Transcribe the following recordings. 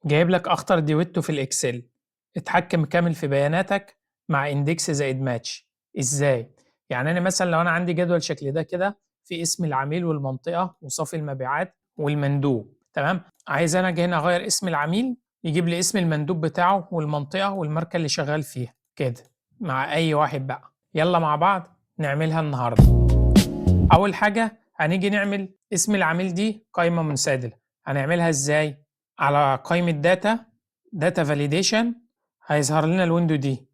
جايب لك اخطر ديويتو في الاكسل. اتحكم كامل في بياناتك مع اندكس زائد ماتش. ازاي؟ يعني انا مثلا لو انا عندي جدول شكل ده كده، في اسم العميل والمنطقه وصافي المبيعات والمندوب، تمام. عايز انا اجي هنا اغير اسم العميل، يجيب لي اسم المندوب بتاعه والمنطقه والماركه اللي شغال فيها كده مع اي واحد بقى. يلا مع بعض نعملها النهارده. اول حاجه هنيجي نعمل اسم العميل دي قائمه منسدله. هنعملها ازاي؟ على قائمه داتا فاليديشن هيظهر لنا الويندو دي،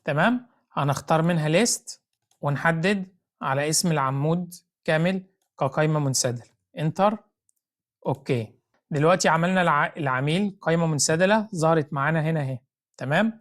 تمام. هنختار منها ليست ونحدد على اسم العمود كامل كقائمه منسدله. انتر. اوكي. دلوقتي عملنا العميل قائمه منسدله ظهرت معانا هنا اهي، تمام.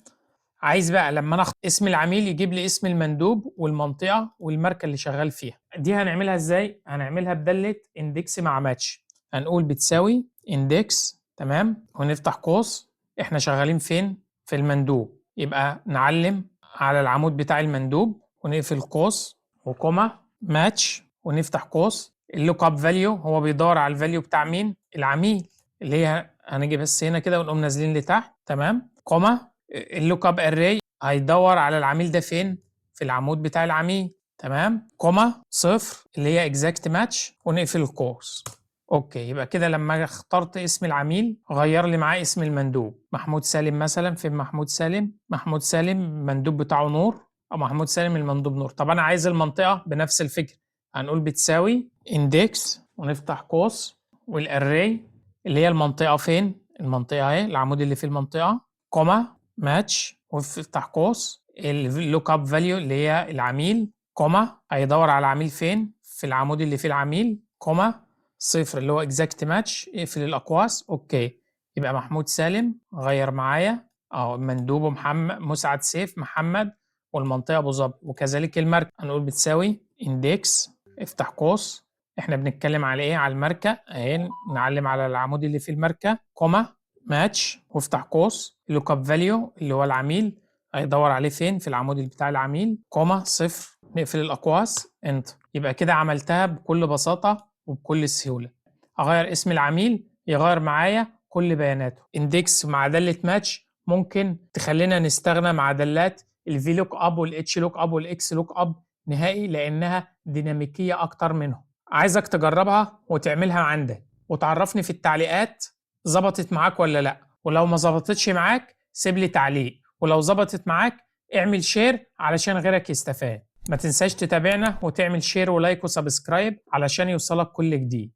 عايز بقى لما انا اسم العميل يجيب لي اسم المندوب والمنطقه والماركه اللي شغال فيها. دي هنعملها ازاي؟ هنعملها بداله اندكس مع ماتش. هنقول بتساوي اندكس، تمام، ونفتح قوس. احنا شغالين فين؟ في المندوب، يبقى نعلم على العمود بتاع المندوب ونقفل قوس وكوما ماتش ونفتح قوس. اللوك اب فاليو هو بيدور على الفاليو بتاع مين؟ العميل، اللي هي هنيجي بس هنا كده ونقوم نازلين لتحت، تمام، كوما. اللوك اب اري هيدور على العميل ده فين؟ في العمود بتاع العميل، تمام، كوما صفر اللي هي اكزاكت ماتش ونقفل القوس. اوكي، يبقى كده لما اخترت اسم العميل غير لي معاه اسم المندوب. محمود سالم مثلا، فين محمود سالم؟ محمود سالم المندوب بتاعه نور، او محمود سالم المندوب نور. طب انا عايز المنطقه بنفس الفكره. هنقول بتساوي اندكس ونفتح قوس والاري اللي هي المنطقه فين؟ المنطقه اهي، العمود اللي فيه المنطقه، كوما ماتش وافتح قوس اللوك اب فاليو اللي هي العميل، كوما هيدور على العميل فين؟ في العمود اللي فيه العميل، كوما صفر اللي هو اكزاكت ماتش، اقفل الاقواس. اوكي، يبقى محمود سالم غير معايا اهو، مندوبه محمد مسعد سيف محمد، والمنطقه ابو ظبي. وكذلك الماركه هنقول بتساوي اندكس افتح قوس، احنا بنتكلم على ايه؟ على الماركه اهي، نعلم على العمود اللي فيه الماركه، كوما ماتش وافتح قوس اللوك اب فاليو اللي هو العميل هيدور عليه فين؟ في العمود اللي بتاع العميل، كوما صفر نقفل الاقواس. انتر. يبقى كده عملتها بكل بساطه وبكل سهوله. اغير اسم العميل يغير معايا كل بياناته. اندكس مع داله ماتش ممكن تخلينا نستغنى مع دالات الفي لوك اب والاتش لوك اب والاكس لوك اب نهائي، لانها ديناميكيه اكتر منهم. عايزك تجربها وتعملها عندك وتعرفني في التعليقات ظبطت معاك ولا لا. ولو ما ظبطتش معاك سيب لي تعليق، ولو ظبطت معاك اعمل شير علشان غيرك يستفاد. ما تنساش تتابعنا وتعمل شير ولايك وسبسكرايب علشان يوصلك كل جديد.